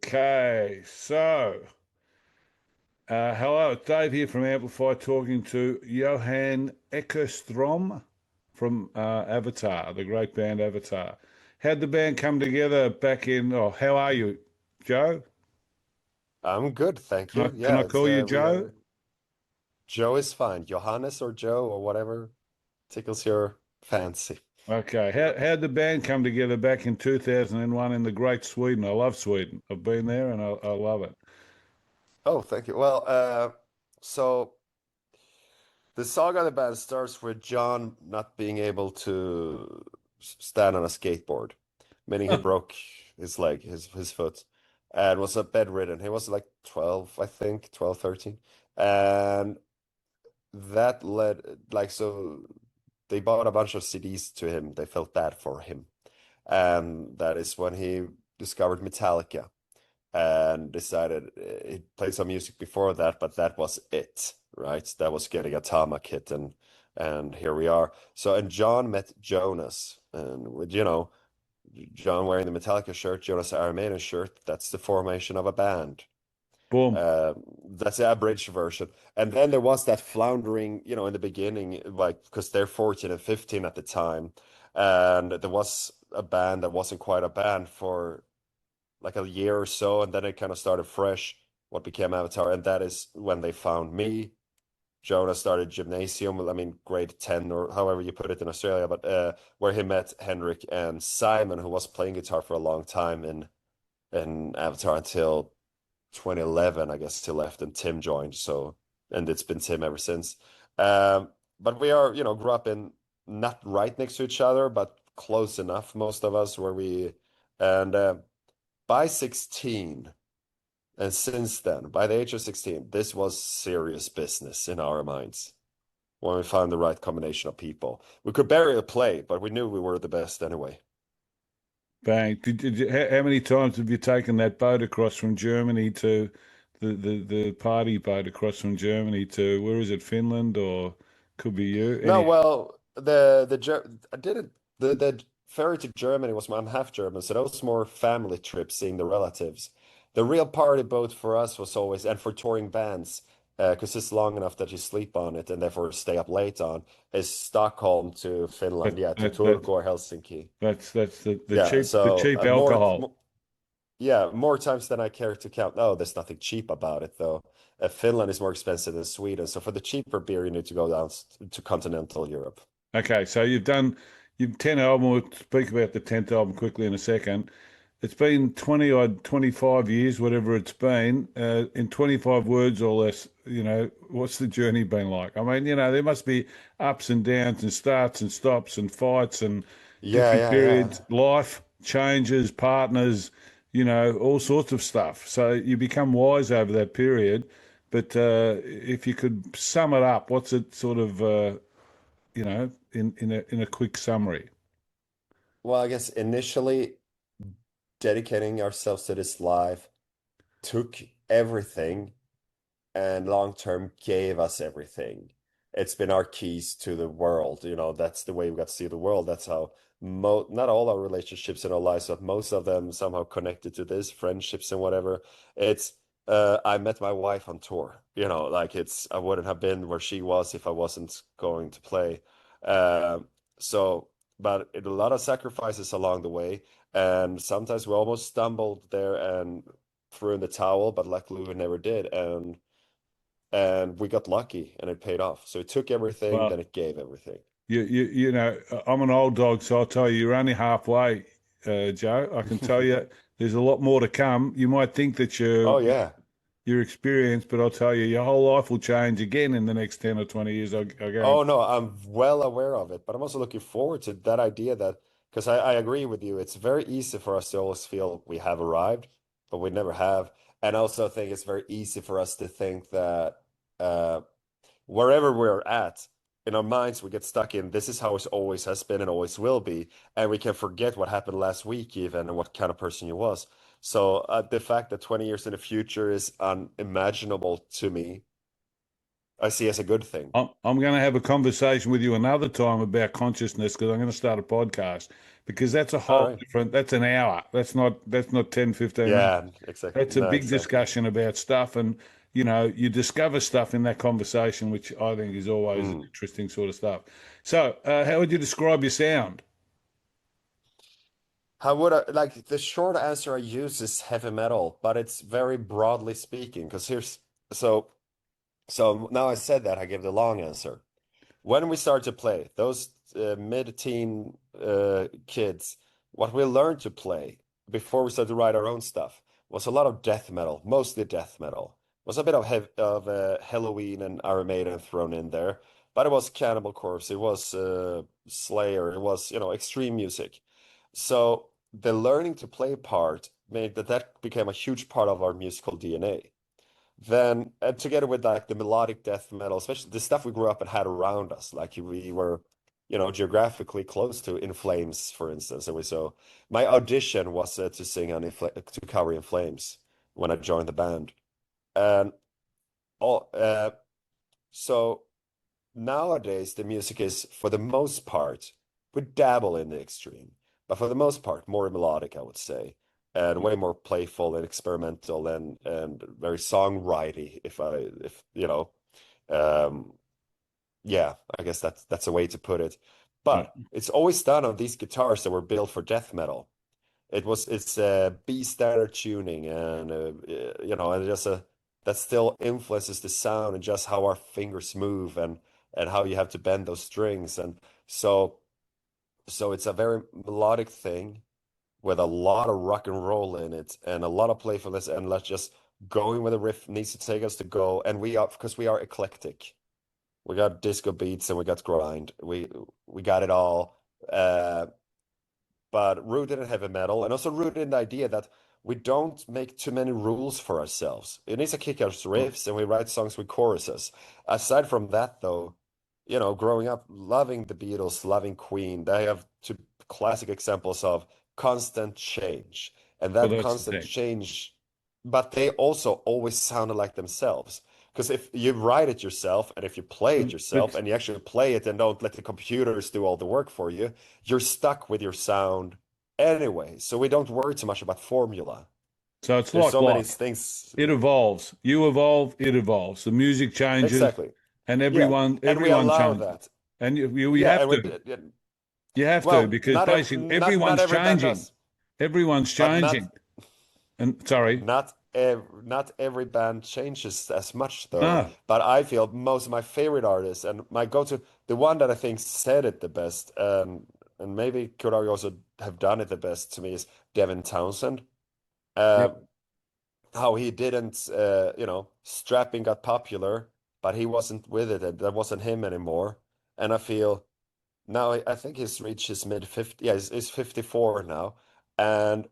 Okay, hello, it's Dave here from Amplify talking to Johannes Eckerstrom from Avatar, the great band Avatar. How'd the band come together back how are you, Joe? I'm good, thank Can I, you. can I Yeah, it's call you we Joe? are Joe is fine. Johannes or Joe or whatever tickles your fancy. Okay, how'd the band come together back in 2001 in the great Sweden? I love Sweden. I've been there and I love it. Oh, thank you. So the saga of the band starts with John not being able to stand on a skateboard, meaning he broke his leg, his foot, and was bedridden. He was like 12, I think, 12, 13. And that led so they bought a bunch of CDs to him. They felt bad for him. And that is when he discovered Metallica and decided he played some music before that, but that was it, right? That was getting a Tarmac hit, and here we are. So and John met Jonas, and with John wearing the Metallica shirt, Jonas Iron Maiden shirt, that's the formation of a band. Boom. Uh, that's the abridged version. And then there was that floundering, in the beginning, like because they're 14 and 15 at the time. And there was a band that wasn't quite a band for like a year or so, and then it kind of started fresh, what became Avatar, and that is when they found me. Jonah started gymnasium, I mean grade 10 or however you put it in Australia, but where he met Henrik and Simon, who was playing guitar for a long time in Avatar until 2011, I guess he left and Tim joined. So, and it's been Tim ever since. But we are, grew up in not right next to each other, but close enough, most of us, and by 16, and since then, by the age of 16, this was serious business in our minds when we found the right combination of people. We could barely play, but we knew we were the best anyway. Bang. How many times have you taken that boat across from Germany to the party boat across from Germany to where is it, Finland or could be you? No, Any well, I didn't the ferry to Germany was I'm half German, so that was more family trips, seeing the relatives. The real party boat for us was always, and for touring bands, because it's long enough that you sleep on it and therefore stay up late on, is Stockholm to Finland, that yeah, to that that Turku or Helsinki. that's the Yeah, so cheap alcohol. more times than I care to count. No, there's nothing cheap about it though. Finland is more expensive than Sweden, so for the cheaper beer, you need to go down to continental Europe. Okay, so you've 10 album. We'll speak about the 10th album quickly in a second. It's been 20 odd 25 years, whatever it's been, in 25 words or less, what's the journey been like? I mean, there must be ups and downs and starts and stops and fights and Yeah, different yeah, periods, yeah. life changes, partners, all sorts of stuff. So you become wise over that period. But if you could sum it up, what's it sort of, in a quick summary? Well, I guess initially dedicating ourselves to this life took everything and long term gave us everything. It's been our keys to the world. That's the way we got to see the world. That's how not all our relationships in our lives, but most of them somehow connected to this, friendships and whatever. It's I met my wife on tour. Like I wouldn't have been where she was if I wasn't going to play. Um, so, but a lot of sacrifices along the way, and sometimes we almost stumbled there and threw in the towel, but luckily we never did. And we got lucky and it paid off. So it took everything, Well, then it gave everything. I'm an old dog, so I'll tell you, you're only halfway, Joe. I can tell you, there's a lot more to come. You might think that Oh yeah. you're experienced, but I'll tell you, your whole life will change again in the next 10 or 20 years. I Oh guarantee. no, I'm well aware of it, but I'm also looking forward to that idea that because I agree with you, it's very easy for us to always feel we have arrived, but we never have. And I also think it's very easy for us to think that uh, wherever we're at, in our minds, we get stuck in this is how it always has been and always will be. And we can forget what happened last week, even, and what kind of person you was. So the fact that 20 years in the future is unimaginable to me, I see as a good thing. I'm going to have a conversation with you another time about consciousness because I'm going to start a podcast because that's a All whole right. different, that's an hour. That's not 10, 15 minutes. Yeah, exactly. That's a No, big exactly. discussion about stuff. And, you discover stuff in that conversation, which I think is always Mm. interesting sort of stuff. So, how would you describe your sound? How would I like the short answer I use is heavy metal, but it's very broadly speaking. Because so so now I said that I give the long answer. When we start to play, those mid-teen kids, what we learned to play before we started to write our own stuff was a lot of death metal, mostly death metal. Was a bit of Halloween and Iron Maiden thrown in there, but it was Cannibal Corpse, it was Slayer, it was, extreme music. So the learning to play part made that became a huge part of our musical DNA. Then, together with like the melodic death metal, especially the stuff we grew up and had around us, like we were, geographically close to In Flames, for instance. And so my audition was to sing on to cover In Flames when I joined the band. And all so nowadays the music is for the most part we dabble in the extreme, but for the most part more melodic, I would say, and way more playful and experimental and very songwriting. If um, yeah, I guess that's a way to put it. Right. But it's always done on these guitars that were built for death metal. It's B standard tuning, and and just a that still influences the sound and just how our fingers move and how you have to bend those strings. And so it's a very melodic thing with a lot of rock and roll in it and a lot of playfulness, and let's just going where the riff needs to take us to go. And we are, because we are eclectic. We got disco beats and we got grind. We got it all. But rooted in heavy metal and also rooted in the idea that we don't make too many rules for ourselves. It needs to kick our riffs and we write songs with choruses. Aside from that, though, growing up loving the Beatles, loving Queen, they have two classic examples of constant change. And Well, that that's the constant thing. change, but they also always sounded like themselves. Because if you write it yourself and if you play it yourself But and you actually play it and don't let the computers do all the work for you, you're stuck with your sound anyway. So we don't worry too much about formula. so it's There's like so many life. things. It evolves. You evolve, it evolves. The music changes, Exactly. and Yeah. everyone And we everyone allow changes. that. And you Yeah. have And to. You have to well, because basically not everyone's every band changing. does, Everyone's but not changing. And sorry, not every band changes as much though. no. But I feel most of my favorite artists and my go-to, the one that I think said it the best, and maybe could argue also have done it the best to me is Devin Townsend. Yeah. Uh, how he didn't, strapping got popular, but he wasn't with it, and that wasn't him anymore. And I feel now I think he's reached his mid 50, yeah, he's 54 now, and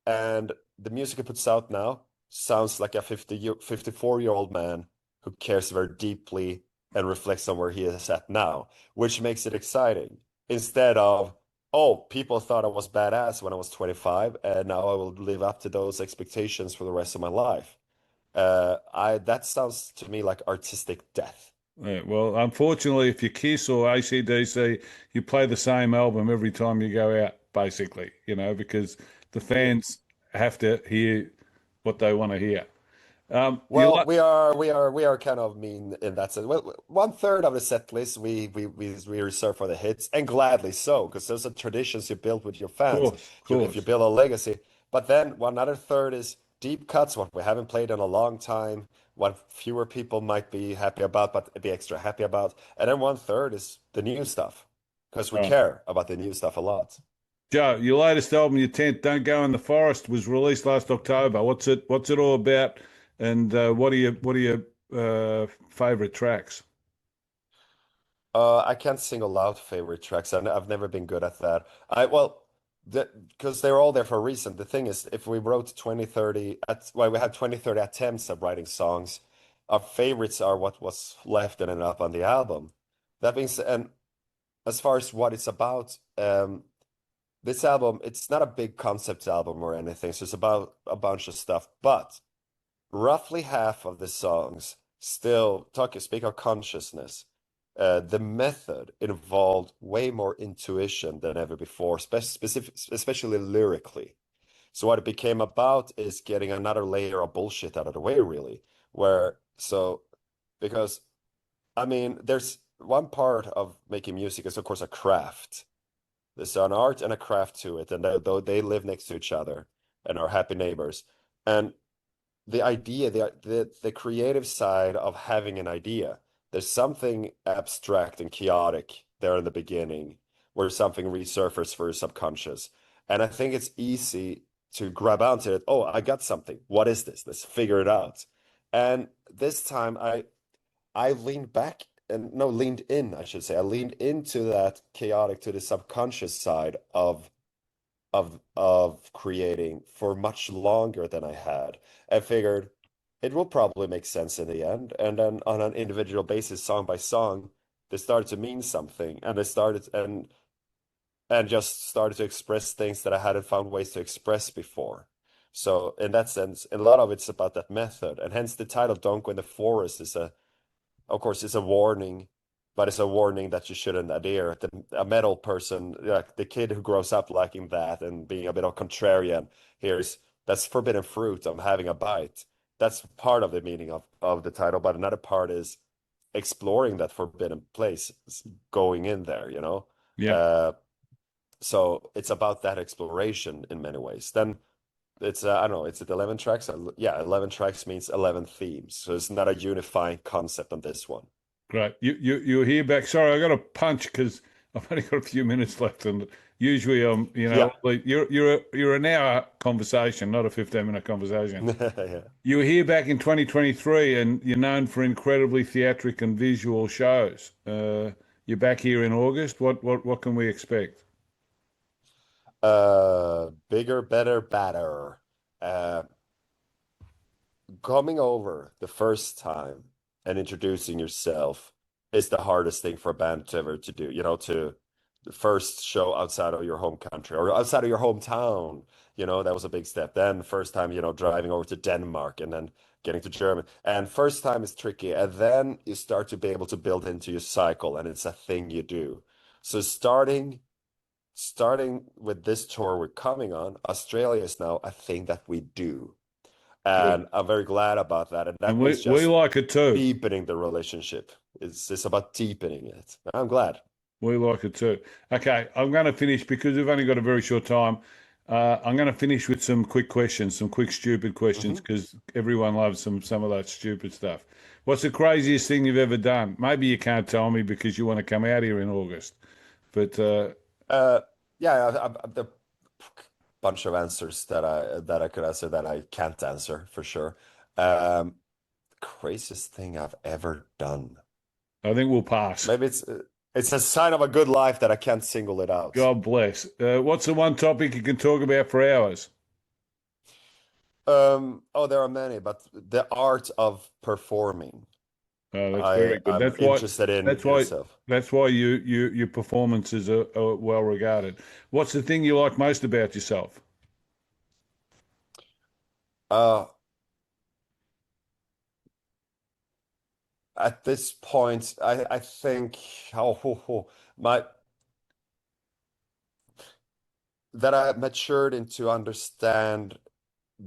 and the music he puts out now sounds like a 54-year-old man who cares very deeply and reflects on where he is at now, which makes it exciting. Instead of, oh, people thought I was badass when I was 25, and now I will live up to those expectations for the rest of my life. I that sounds to me like artistic death. Yeah, well, unfortunately, if you Kiss or AC/DC, you play the same album every time you go out, basically, because the Yeah. fans have to hear what they want to hear. You Well, like, we are kind of mean in that sense. Well, one third of the set list we reserve for the hits, and gladly so, because those are traditions you build with your of fans. course, of If you course. build a legacy, but then one other third is deep cuts, what we haven't played in a long time, what fewer people might be happy about, but be extra happy about, and then one third is the new stuff, because we Right. care about the new stuff a lot. Joe, your latest album, your 10th, Don't Go in the Forest, was released last October. What's it all about? And what are your favorite tracks? I can't single out favorite tracks. I've never been good at that. Because they're all there for a reason. The thing is, if we wrote 20, 30 well, we had 20, 30 attempts at writing songs, our favorites are what was left and ended up on the album. That means, and as far as what it's about, this album, it's not a big concept album or anything. So it's about a bunch of stuff, but roughly half of the songs still speak of consciousness. The method involved way more intuition than ever before, especially lyrically. So what it became about is getting another layer of bullshit out of the way, really. Where so because I mean, there's one part of making music is of course a craft. There's an art and a craft to it, and though they live next to each other and are happy neighbors. And the idea, the creative side of having an idea, there's something abstract and chaotic there in the beginning, where something resurfaces for your subconscious. And I think it's easy to grab onto it. Oh, I got something. What is this? Let's figure it out. And this time I leaned back and no, leaned in, I should say. I leaned into that chaotic to the subconscious side of creating for much longer than I had. I figured it will probably make sense in the end. And then on an individual basis, song by song, they started to mean something. And they started and just started to express things that I hadn't found ways to express before. So in that sense, a lot of it's about that method. And hence the title Don't Go in the Forest is of course, it's a warning, but it's a warning that you shouldn't adhere. A metal person, like the kid who grows up liking that and being a bit of contrarian, here's that's forbidden fruit. I'm having a bite. That's part of the meaning of the title, but another part is exploring that forbidden place, going in there, you know? Yeah. Uh, so it's about that exploration in many ways. Then it's I don't know, it's at 11 tracks. Yeah, 11 tracks means 11 themes. So it's not a unifying concept on this one. Great. You're here back. Sorry, I got to punch because I've only got a few minutes left, and usually Yeah. you're an hour conversation, not a 15-minute conversation. Yeah. You were here back in 2023, and you're known for incredibly theatric and visual shows. You're back here in August. What can we expect? Bigger, better, badder. Uh, Coming over the first time and introducing yourself is the hardest thing for a band to ever to do. You know, to the first show outside of your home country or outside of your hometown. You know, that was a big step. Then first time, driving over to Denmark and then getting to Germany. And first time is tricky. And then you start to be able to build into your cycle, and it's a thing you do. So starting with this tour we're coming on, Australia is now a thing that we do. Good. And I'm very glad about that. And And that we means we just like it too. deepening the relationship. It's about deepening it. I'm glad. We like it too. Okay, I'm going to finish because we've only got a very short time. I'm going to finish with some quick questions, some quick stupid questions, Hmm. because everyone loves some of that stupid stuff. What's the craziest thing you've ever done? Maybe you can't tell me because you want to come out here in August, but Uh, yeah, the bunch of answers that I could answer that I can't answer for sure. Um, Craziest thing I've ever done. I think we'll pass. Maybe it's a sign of a good life that I can't single it out. God bless. What's the one topic you can talk about for hours? Oh, there are many, but the art of performing, Oh, that's very good. I'm interested in That's why itself. that's why your performances are well regarded. What's the thing you like most about yourself? Uh, at this point, I think my that I matured into understand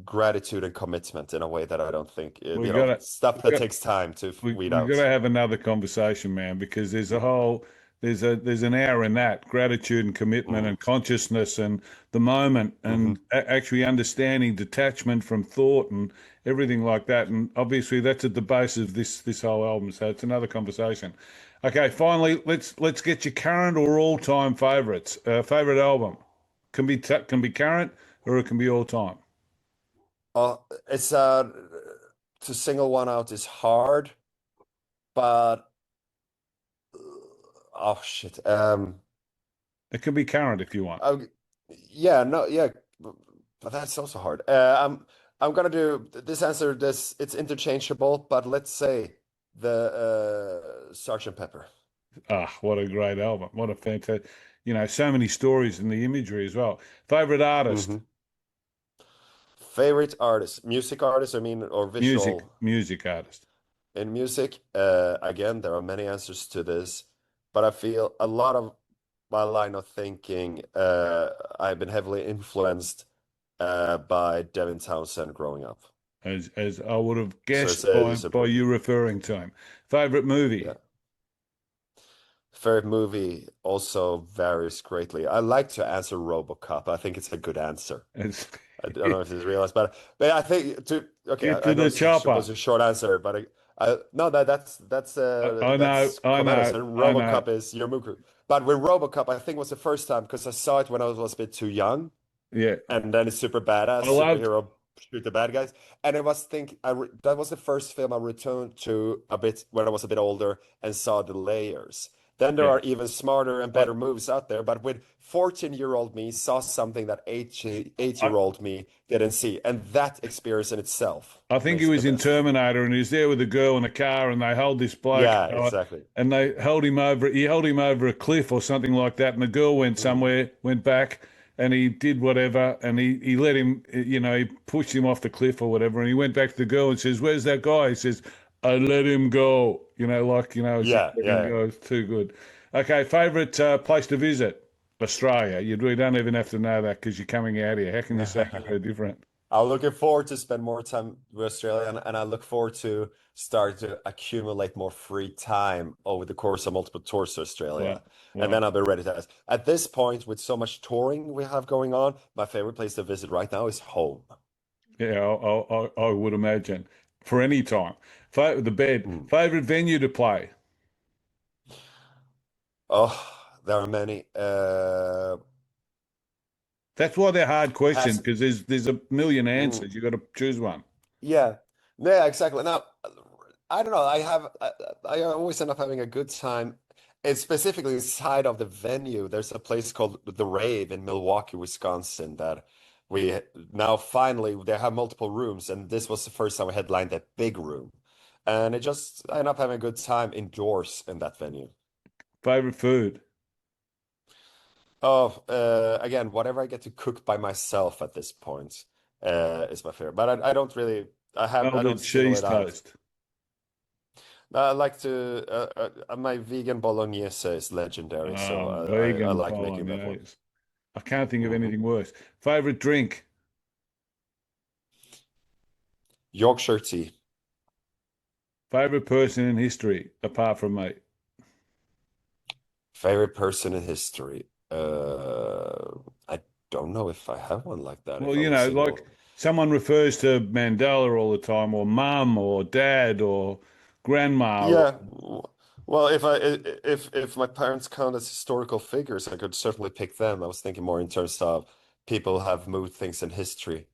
gratitude and commitment in a way that I don't think We gotta stuff we that got takes time to weed we got to out. have another conversation, man, because there's an hour in that gratitude and commitment Mm. and consciousness and the moment and Hmm. actually understanding detachment from thought and everything like that. And obviously, that's at the base of this whole album. So it's another conversation. Okay, finally, let's get your current or all time favorites. Favorite album can be current or it can be all time. It's to single one out is hard, but oh shit. It can be current if you want. I, yeah, no, yeah, but that's also hard. I'm gonna do this answer. This it's interchangeable, but let's say the Sergeant Pepper. Ah, what a great album. What a fantastic, so many stories in the imagery as well. Favorite artist, Hmm. Favorite artist, music artist, I mean, or visual. music artist. in music. Again, there are many answers to this, but I feel a lot of my line of thinking, I've been heavily influenced by Devin Townsend growing up. as I would have So guessed it's by important. you referring to him. Favorite movie? Yeah. Favorite movie also varies greatly. I like to answer RoboCop. I think it's a good answer. It's, I don't know if it's realized, but I think to okay. get I to know the it's supposed chopper. to be a short answer, but no, I know, that's I know, comparison. I know. RoboCop is your Muku, but with RoboCop, I think was the first time because I saw it when I was a bit too young, Yeah, and then it's super badass I loved. superhero shoot the bad guys, and it was that was the first film I returned to a bit when I was a bit older and saw the layers. Then there Yeah, are even smarter and I, better movies out there, but with 14-year-old me saw something that 8 I, year old me didn't see, and that experience in itself I think he makes it the was in best. Terminator, and he was there with a girl in a car, and they hold this bloke, Yeah, exactly. and they held him over. He held him over a cliff or something like that, and the girl went Mm. somewhere, went back, and he did whatever, and he let him, he pushed him off the cliff or whatever, and he went back to the girl and says, "Where's that guy?" He says, "I let him go." As he Yeah, let him yeah, go. It's too good. Okay, favorite place to visit? Australia. We don't even have to know that because you're coming out here. How can you say yeah. you're different? I'm looking forward to spend more time with Australia, and I look forward to start to accumulate more free time over the course of multiple tours to Well, Australia. And well. then I'll be ready to ask. At this point, with so much touring we have going on, my favorite place to visit right now is home. Yeah, I would imagine for any time. The bed. Mm. Favorite venue to play. Oh, there are many. That's why they're hard questions Has because there's a million mm, answers. You got to choose one. yeah, yeah, exactly. Now, I don't know. I always end up having a good time. And specifically inside of the venue, there's a place called The Rave in Milwaukee, Wisconsin, that we now finally they have multiple rooms, and this was the first time we headlined that big room, and it just I end up having a good time indoors in that venue. Favorite food. Oh, again, whatever I get to cook by myself at this point, is my favorite. But I don't really, I Melted don't single cheese it out. toast. I like to, my vegan bolognese is legendary, so I Vegan like making that one. bolognese. I can't think of Hmm. anything worse. Favorite drink. Yorkshire tea. Favorite person in history apart from me. Favorite person in history. I don't know if I have one like that, Well, if I would like single. someone refers to Mandela all the time, or mum, or dad, or grandma, or Yeah. Well, if my parents count as historical figures, I could certainly pick them. I was thinking more in terms of people have moved things in history.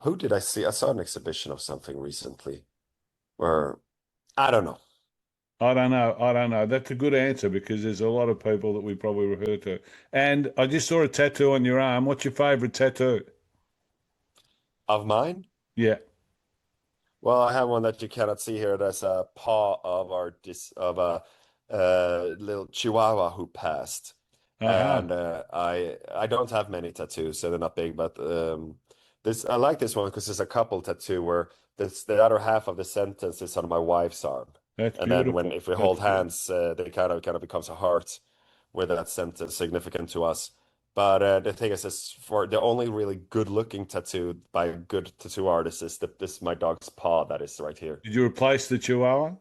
Who did I see? I saw an exhibition of something recently where I don't know. I don't know. I don't know. That's a good answer because there's a lot of people that we probably refer to. And I just saw a tattoo on your arm. What's your favorite tattoo? Of mine? Yeah. Well, I have one that you cannot see here. That's a paw of our dis of a little Chihuahua who passed. Uh-huh. And I don't have many tattoos, so they're not big, but this I like this one because there's a couple tattoo where this the other half of the sentence is on my wife's arm. That's And then beautiful. if we That's hold beautiful. hands, they kind of becomes a heart with that sentence significant to us. But the thing is, for the only really good-looking tattoo by a good tattoo artist is this is my dog's paw that is right here. Did you replace the Chihuahua?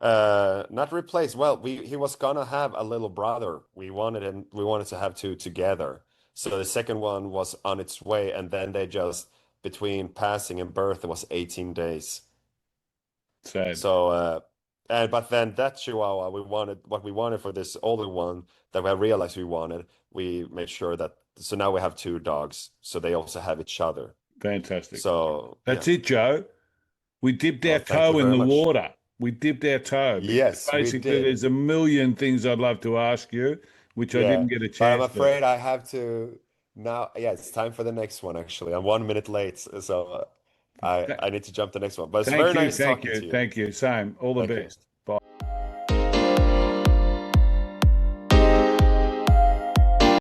Not replace. Well, he was gonna have a little brother. We wanted to have two together. So the second one was on its way, and then they just between passing and birth, it was 18 days. Sad. So and but then that Chihuahua, we wanted for this older one that we realized we wanted. We made sure that so now we have two dogs, so they also have each other. Fantastic. So That's yeah. it, Joe. We dipped our Well, thank you toe in very the much. water. We dipped our toe because Yes, we basically did. there's a million things I'd love to ask you, which I Yeah, didn't get a but I'm chance to. afraid I have to now. Yeah, it's time for the next one, actually. I'm 1 minute late, so Th- I need to jump the next one. But it's very Thank you, nice thank talking you, to you. thank you. Same. All the Thank you. best.